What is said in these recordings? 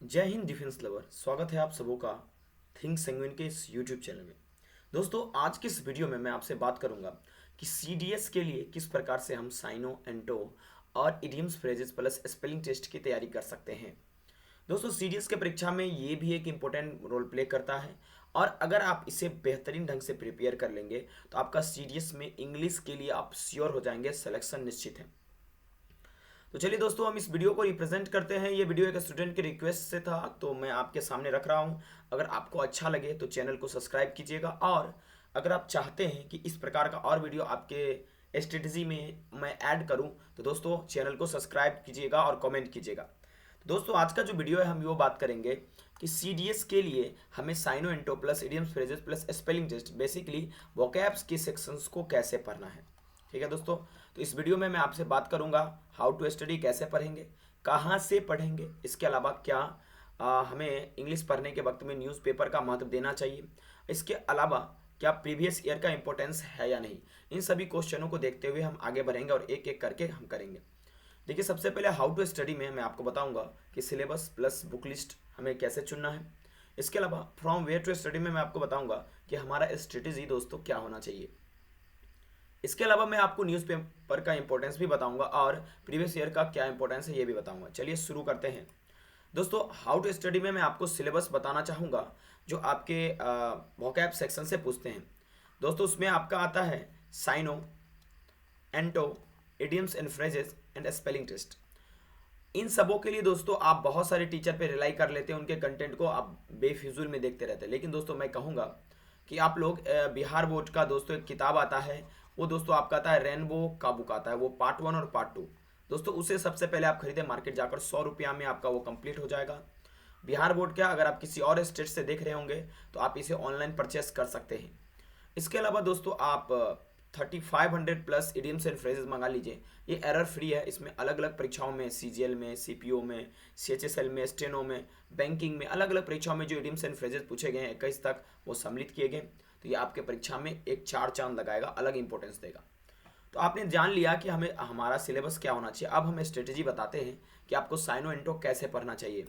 जय Hind defence lover. स्वागत है आप सबों का थिंक सेंगविन के इस यूट्यूब चैनल में। दोस्तों, आज की इस वीडियो में मैं आपसे बात करूंगा कि सीडीएस के लिए किस प्रकार से हम साइनो एंटो और idioms phrases plus spelling test की तैयारी कर सकते हैं। दोस्तों, सीडीएस के परीक्षा में ये भी एक इम्पोर्टेंट रोल प्ले करता है और अगर आप इसे बेहतरीन ढंग से प्रिपेयर कर लेंगे तो आपका सीडीएस में इंग्लिश के लिए आप श्योर हो जाएंगे, सिलेक्शन निश्चित है। तो चलिए दोस्तों, हम इस वीडियो को रिप्रेजेंट करते हैं। ये वीडियो एक स्टूडेंट की रिक्वेस्ट से था तो मैं आपके सामने रख रहा हूँ। अगर आपको अच्छा लगे तो चैनल को सब्सक्राइब कीजिएगा और अगर आप चाहते हैं कि इस प्रकार का और वीडियो आपके स्ट्रेटजी में मैं ऐड करूं तो दोस्तों चैनल को सब्सक्राइब कीजिएगा और कमेंट कीजिएगा। तो दोस्तों, आज का जो वीडियो है हम वो बात करेंगे कि सीडीएस के लिए हमें syno anto plus idioms phrases plus spelling test basically vocabs के सेक्शंस को कैसे पढ़ना है। ठीक है दोस्तों, तो इस वीडियो में मैं आपसे बात करूंगा हाउ टू स्टडी, कैसे पढ़ेंगे, कहाँ से पढ़ेंगे, इसके अलावा क्या हमें इंग्लिश पढ़ने के वक्त में न्यूज़पेपर का महत्व देना चाहिए, इसके अलावा क्या प्रीवियस ईयर का इंपॉर्टेंस है या नहीं। इन सभी क्वेश्चनों को देखते हुए हम आगे बढ़ेंगे और एक एक करके हम करेंगे। देखिए, सबसे पहले हाउ टू स्टडी में मैं आपको बताऊंगा कि सिलेबस प्लस बुक लिस्ट हमें कैसे चुनना है। इसके अलावा फ्रॉम वेयर टू स्टडी में मैं आपको बताऊंगा कि हमारा स्ट्रेटेजी दोस्तों क्या होना चाहिए। इसके अलावा मैं आपको न्यूज़पेपर का इंपॉर्टेंस भी बताऊंगा और प्रीवियस ईयर का क्या इंपॉर्टेंस है ये भी बताऊंगा। चलिए शुरू करते हैं। दोस्तों, हाउ टू स्टडी में मैं आपको सिलेबस बताना चाहूँगा जो आपके वोकैब सेक्शन से पूछते हैं। दोस्तों, उसमें आपका आता है syno, anto, idioms and phrases and spelling test. इन सबों के लिए दोस्तों आप बहुत सारे टीचर पे रिलाई कर लेते हैं, उनके कंटेंट को आप बेफिजूल में देखते रहते हैं। लेकिन दोस्तों मैं कहूँगा कि आप लोग बिहार बोर्ड का दोस्तों एक किताब आता है, वो दोस्तों आपका आता है रेनबो का बुक आता है, वो पार्ट 1 और पार्ट 2। दोस्तों उसे सबसे पहले आप खरीदें मार्केट जाकर, 100 रुपया में आपका वो कंप्लीट हो जाएगा। बिहार बोर्ड का अगर आप किसी और स्टेट से देख रहे होंगे तो आप इसे ऑनलाइन परचेस कर सकते हैं। इसके अलावा दोस्तों आप 3500 प्लस इडियम्स एंड फ्रेजेस मंगा लीजिए। ये एरर फ्री है। इसमें अलग अलग परीक्षाओं में, सीजीएल में, सीपीओ में, सीएचएसएल में, स्टेनो में, बैंकिंग में, अलग अलग परीक्षाओं में जो इडियम्स एंड फ्रेजेस पूछे गए हैं 21 तक वो सम्मिलित किए गए। तो ये आपके परीक्षा में एक चार चांद लगाएगा, अलग इंपॉर्टेंस देगा। तो आपने जान लिया कि हमें हमारा सिलेबस क्या होना चाहिए। अब हम स्ट्रेटेजी बताते हैं कि आपको साइनो एंटो कैसे पढ़ना चाहिए।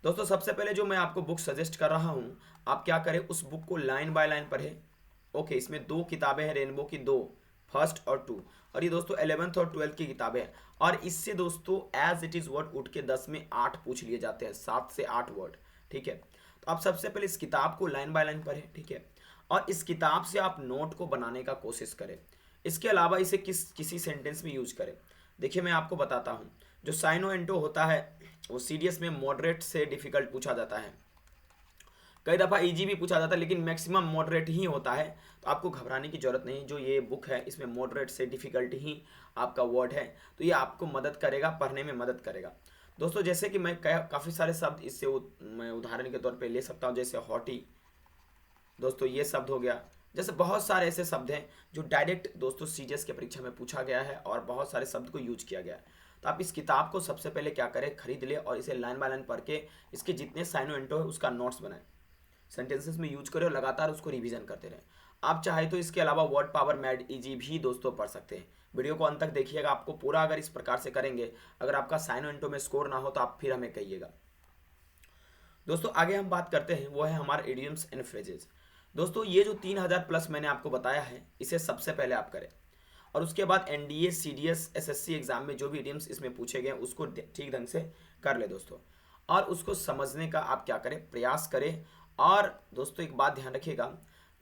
दोस्तों सबसे पहले जो मैं आपको बुक सजेस्ट कर रहा हूँ, आप क्या करें, उस बुक को लाइन बाय लाइन पढ़ें। ओके, इसमें दो किताबें हैं रेनबो की, दो, फर्स्ट और टू, और ये दोस्तों 11th और 12th की किताबें हैं। और इससे दोस्तों एज इट इज़ वर्ड उठ के 10 में 8 पूछ लिए जाते हैं, 7 से 8 वर्ड। ठीक है, तो आप सबसे पहले इस किताब को लाइन बाय लाइन पढ़ें। ठीक है, और इस किताब से आप नोट को बनाने का कोशिश करें। इसके अलावा इसे किसी सेंटेंस में यूज करें। देखिए मैं आपको बताता हूँ, जो साइनो एंटो होता है वो सीडीएस में मॉडरेट से डिफिकल्ट पूछा जाता है, कई दफ़ा इजी भी पूछा जाता है, लेकिन मैक्सिमम मॉडरेट ही होता है। तो आपको घबराने की जरूरत नहीं। जो ये बुक है इसमें मॉडरेट से डिफिकल्ट ही आपका वर्ड है, तो ये आपको मदद करेगा, पढ़ने में मदद करेगा। दोस्तों जैसे कि मैं काफ़ी सारे शब्द इससे मैं उदाहरण के तौर पे ले सकता हूँ, जैसे हॉटी, दोस्तों ये शब्द हो गया। जैसे बहुत सारे ऐसे शब्द हैं जो डायरेक्ट दोस्तों सीडीएस के परीक्षा में पूछा गया है और बहुत सारे शब्द को यूज किया गया है। तो आप इस किताब को सबसे पहले क्या करें, खरीद ले और इसे लाइन बाय लाइन पढ़ के इसके जितने साइनो एंटो है उसका नोट्स बनाएं, सेंटेंसेस में यूज करें और लगातार उसको रिवीजन करते रहें। आप चाहे तो इसके अलावा वर्ड पावर मैड इजी भी दोस्तों पढ़ सकते हैं। वीडियो को अंत तक देखिएगा, आपको पूरा अगर इस प्रकार से करेंगे, अगर आपका साइनो एंटो में स्कोर ना हो तो आप फिर हमें कहिएगा। दोस्तों आगे हम बात करते हैं, वो है हमारे इडियम्स एंड फ्रेजेस। दोस्तों ये जो 3000 प्लस मैंने आपको बताया है, इसे सबसे पहले आप करें और उसके बाद एनडीए, सीडीएस, एसएससी एग्जाम में जो भी इडियम्स इसमें पूछे गए उसको ठीक ढंग से कर ले दोस्तों, और उसको समझने का आप क्या करें, प्रयास करें। और दोस्तों एक बात ध्यान रखिएगा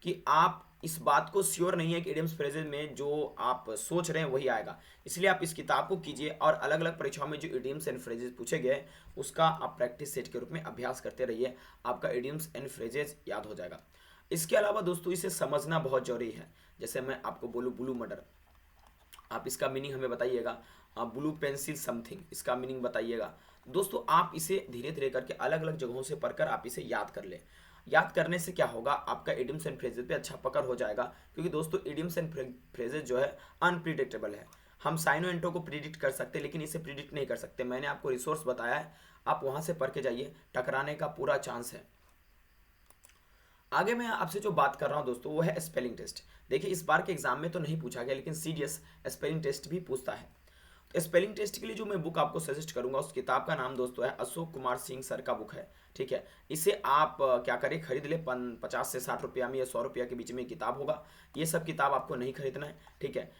कि आप इस बात को श्योर नहीं है कि इडियम्स फ्रेजेस में जो आप सोच रहे हैं वही आएगा, इसलिए आप इस किताब को कीजिए और अलग अलग परीक्षाओं में जो इडियम्स एंड फ्रेजेस पूछे गए उसका आप प्रैक्टिस सेट के रूप में अभ्यास करते रहिए। आपका इडियम्स एंड फ्रेजेस याद हो जाएगा। इसके अलावा दोस्तों इसे समझना बहुत जरूरी है। जैसे मैं आपको बोलूँ ब्लू मर्डर, आप इसका मीनिंग हमें बताइएगा। ब्लू पेंसिल समथिंग, इसका मीनिंग बताइएगा। दोस्तों आप इसे धीरे धीरे करके अलग अलग जगहों से पढ़कर आप इसे याद कर ले। याद करने से क्या होगा, आपका इडियम्स एंड फ्रेजेस पे अच्छा पकड़ हो जाएगा, क्योंकि दोस्तों इडियम्स एंड फ्रेजेस जो है अनप्रिडिक्टेबल है। हम साइनो एंटो को प्रिडिक्ट कर सकते हैं लेकिन इसे प्रिडिक्ट नहीं कर सकते। मैंने आपको रिसोर्स बताया है, आप वहां से पढ़ के जाइए, टकराने का पूरा चांस है। आगे मैं आपसे जो बात कर रहा हूं दोस्तों वो है स्पेलिंग टेस्ट। देखिए इस बार के एग्जाम में तो नहीं पूछा गया, लेकिन सीडीएस स्पेलिंग टेस्ट भी पूछता है। तो स्पेलिंग टेस्ट के लिए जो मैं बुक आपको सजेस्ट करूंगा उस किताब का नाम दोस्तों है अशोक कुमार सिंह सर का बुक है। ठीक है, इसे आप क्या करें, खरीद ले। 50 से 60 रुपया में या 100 रुपया के बीच में किताब होगा। ये सब किताब आपको नहीं खरीदना है। ठीक है,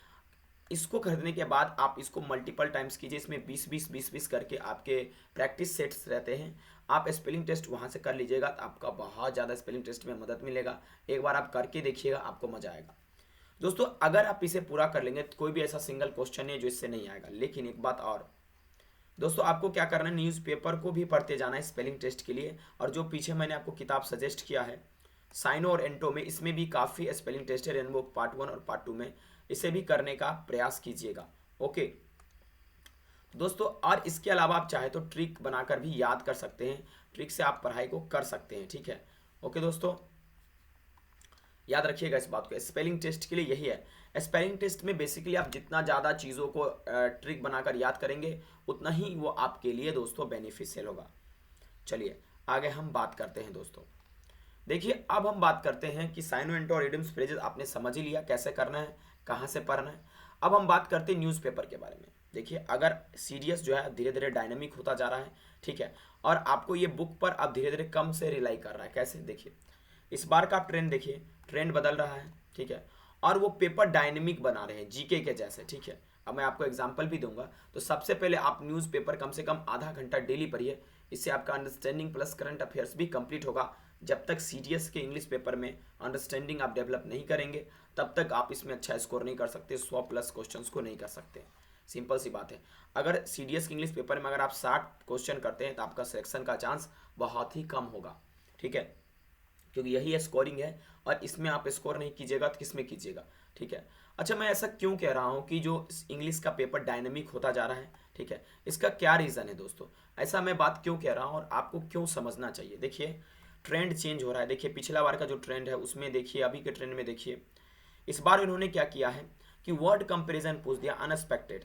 इसको खरीदने के बाद आप इसको मल्टीपल टाइम्स कीजिए। इसमें 20-20 करके आपके प्रैक्टिस सेट्स रहते हैं। आप स्पेलिंग टेस्ट वहाँ से कर लीजिएगा तो आपका बहुत ज़्यादा स्पेलिंग टेस्ट में मदद मिलेगा। एक बार आप करके देखिएगा, आपको मजा आएगा। दोस्तों अगर आप इसे पूरा कर लेंगे तो कोई भी ऐसा सिंगल क्वेश्चन नहीं है जो इससे नहीं आएगा। लेकिन एक बात और दोस्तों, आपको क्या करना है, न्यूज़पेपर को भी पढ़ते जाना है स्पेलिंग टेस्ट के लिए। और जो पीछे मैंने आपको किताब सजेस्ट किया है साइनो और एंटो में, इसमें भी काफ़ी स्पेलिंग टेस्ट है। रेनबो पार्ट 1 और पार्ट 2 में इसे भी करने का प्रयास कीजिएगा। ओके दोस्तों, और इसके अलावा आप चाहे तो ट्रिक बनाकर भी याद कर सकते हैं। ट्रिक से आप पढ़ाई को कर सकते हैं। ठीक है, ओके दोस्तों, याद रखिएगा इस बात को। स्पेलिंग टेस्ट के लिए यही है। स्पेलिंग टेस्ट में बेसिकली आप जितना ज़्यादा चीज़ों को ट्रिक बनाकर याद करेंगे उतना ही वो आपके लिए दोस्तों बेनिफिशियल होगा। चलिए आगे हम बात करते हैं दोस्तों। देखिए अब हम बात करते हैं कि साइनो एंटो और इडियम्स फ्रेजेस आपने समझ ही लिया कैसे करना है, कहाँ से पढ़ना है। अब हम बात करते हैं न्यूज़पेपर के बारे में। देखिए अगर सीडीएस जो है धीरे धीरे डायनामिक होता जा रहा है, ठीक है, और आपको ये बुक पर अब धीरे धीरे कम से रिलाई कर रहा है। कैसे, देखिए इस बार का आप ट्रेंड देखिए, ट्रेंड बदल रहा है। ठीक है, और वो पेपर डायनेमिक बना रहे हैं जीके के जैसे। ठीक है, अब मैं आपको एग्जांपल भी दूंगा। तो सबसे पहले आप न्यूज़पेपर कम से कम आधा घंटा डेली पढ़िए। इससे आपका अंडरस्टैंडिंग प्लस करंट अफेयर्स भी कंप्लीट होगा। जब तक सीडीएस के इंग्लिश पेपर में अंडरस्टैंडिंग आप डेवलप नहीं करेंगे तब तक आप इसमें अच्छा स्कोर नहीं कर सकते, 100+ क्वेश्चंस को नहीं कर सकते। सिंपल सी बात है। अगर सीडीएस के इंग्लिश पेपर में अगर आप 60 क्वेश्चन करते हैं तो आपका सिलेक्शन का चांस बहुत ही कम होगा। ठीक है, क्योंकि यही स्कोरिंग है और इसमें आप स्कोर नहीं कीजिएगा तो किस में कीजिएगा। ठीक है, अच्छा मैं ऐसा क्यों कह रहा हूँ कि जो इंग्लिश का पेपर डायनेमिक होता जा रहा है, ठीक है, इसका क्या रीज़न है दोस्तों, ऐसा मैं बात क्यों कह रहा हूँ और आपको क्यों समझना चाहिए। देखिए ट्रेंड चेंज हो रहा है। देखिए पिछला बार का जो ट्रेंड है उसमें देखिए, अभी के ट्रेंड में देखिए, इस बार इन्होंने क्या किया है कि वर्ड कंपेरिजन पूछ दिया, अनएक्सपेक्टेड,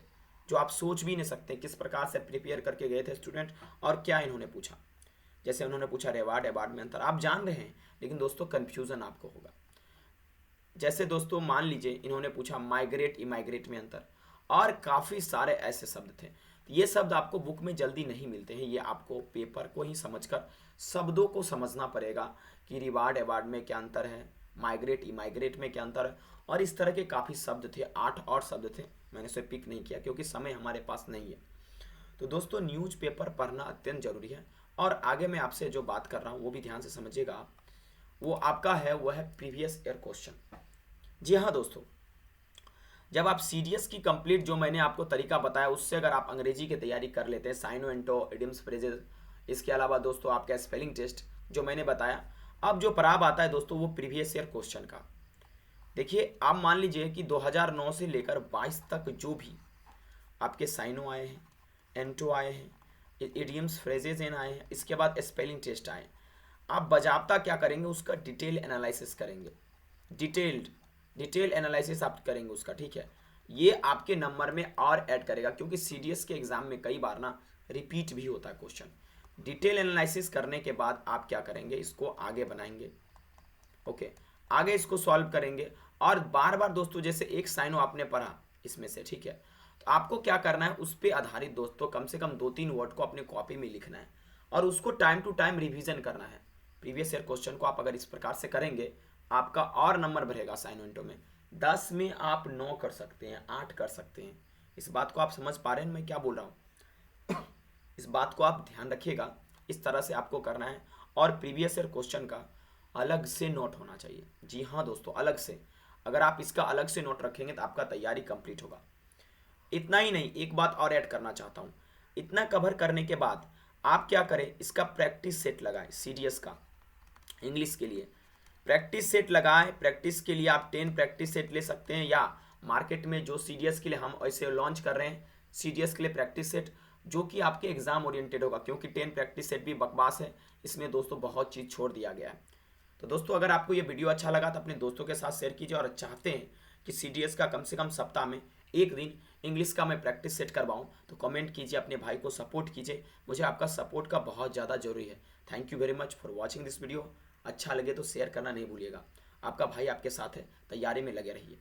जो आप सोच भी नहीं सकते किस प्रकार से प्रिपेयर करके गए थे स्टूडेंट। और क्या इन्होंने पूछा, जैसे उन्होंने पूछा रिवार्ड अवार्ड में अंतर, आप जान रहे हैं, लेकिन दोस्तों कंफ्यूजन आपको होगा। जैसे दोस्तों मान लीजिए इन्होंने पूछा माइग्रेट इमाइग्रेट में अंतर, और काफ़ी सारे ऐसे शब्द थे। ये शब्द आपको बुक में जल्दी नहीं मिलते हैं, ये आपको पेपर को ही समझकर शब्दों को समझना पड़ेगा कि रिवार्ड अवार्ड में क्या अंतर है, माइग्रेट इमाइग्रेट में क्या अंतर है। और इस तरह के काफ़ी शब्द थे, 8 और शब्द थे, मैंने उसे पिक नहीं किया क्योंकि समय हमारे पास नहीं है। तो दोस्तों न्यूज़पेपर पढ़ना अत्यंत जरूरी है। और आगे मैं आपसे जो बात कर रहा हूँ वो भी ध्यान से समझिएगा आप, वो आपका है, वो है प्रीवियस ईयर क्वेश्चन। जी हाँ दोस्तों, जब आप सीडीएस की कंप्लीट जो मैंने आपको तरीका बताया उससे अगर आप अंग्रेजी की तैयारी कर लेते हैं, साइनो एंटो इडियम्स फ्रेजेस, इसके अलावा दोस्तों आपका स्पेलिंग टेस्ट जो मैंने बताया, अब जो पड़ाव आता है दोस्तों वो प्रीवियस ईयर क्वेश्चन का। देखिए आप मान लीजिए कि 2009 से लेकर 22 तक जो भी आपके साइनो आए हैं, एंटो आए हैं, इडियम्स फ्रेजेस एन आए हैं, इसके बाद स्पेलिंग टेस्ट आए, आप बजाबता क्या करेंगे, उसका डिटेल एनालिसिस करेंगे। डिटेल एनालिसिस आप करेंगे उसका। ठीक है, ये आपके नंबर में और ऐड करेगा क्योंकि सीडीएस के एग्जाम में कई बार ना रिपीट भी होता है क्वेश्चन। डिटेल एनालिसिस करने के बाद आप क्या करेंगे, इसको आगे बनाएंगे। ओके, आगे इसको सॉल्व करेंगे और बार बार दोस्तों जैसे एक साइनो आपने पढ़ा इसमें से, ठीक है, तो आपको क्या करना है, उस पर आधारित दोस्तों कम से कम 2-3 वर्ड को अपने कॉपी में लिखना है और उसको टाइम टू टाइम रिवीजन करना है। प्रीवियस ईयर क्वेश्चन को आप अगर इस प्रकार से करेंगे आपका और नंबर बढ़ेगा साइनो एंटो में। 10 में आप 9 कर सकते हैं, 8 कर सकते हैं। इस बात को आप समझ पा रहे हैं मैं क्या बोल रहा हूँ? इस बात को आप ध्यान रखिएगा, इस तरह से आपको करना है। और प्रीवियस ईयर क्वेश्चन का अलग से नोट होना चाहिए। जी हाँ दोस्तों, अलग से, अगर आप इसका अलग से नोट रखेंगे तो आपका तैयारी कंप्लीट होगा। इतना ही नहीं, एक बात और ऐड करना चाहता हूँ। इतना कवर करने के बाद आप क्या करें, इसका प्रैक्टिस सेट लगाएं। सीडीएस का इंग्लिश के लिए प्रैक्टिस सेट लगाएं। प्रैक्टिस के लिए आप 10 प्रैक्टिस सेट ले सकते हैं, या मार्केट में जो सीडीएस के लिए हम ऐसे लॉन्च कर रहे हैं, सीडीएस के लिए प्रैक्टिस सेट जो कि आपके एग्जाम ओरिएंटेड होगा, क्योंकि 10 प्रैक्टिस सेट भी बकवास है, इसमें दोस्तों बहुत चीज़ छोड़ दिया गया है। तो दोस्तों अगर आपको ये वीडियो अच्छा लगा तो अपने दोस्तों के साथ शेयर कीजिए, और चाहते हैं कि सीडीएस का कम से कम सप्ताह में एक दिन इंग्लिश का मैं प्रैक्टिस सेट करवाऊं तो कमेंट कीजिए, अपने भाई को सपोर्ट कीजिए। मुझे आपका सपोर्ट का बहुत ज़्यादा जरूरी है। Thank you very much for watching this video. अच्छा लगे तो शेयर करना नहीं भूलिएगा। आपका भाई आपके साथ है, तैयारी में लगे रहिए।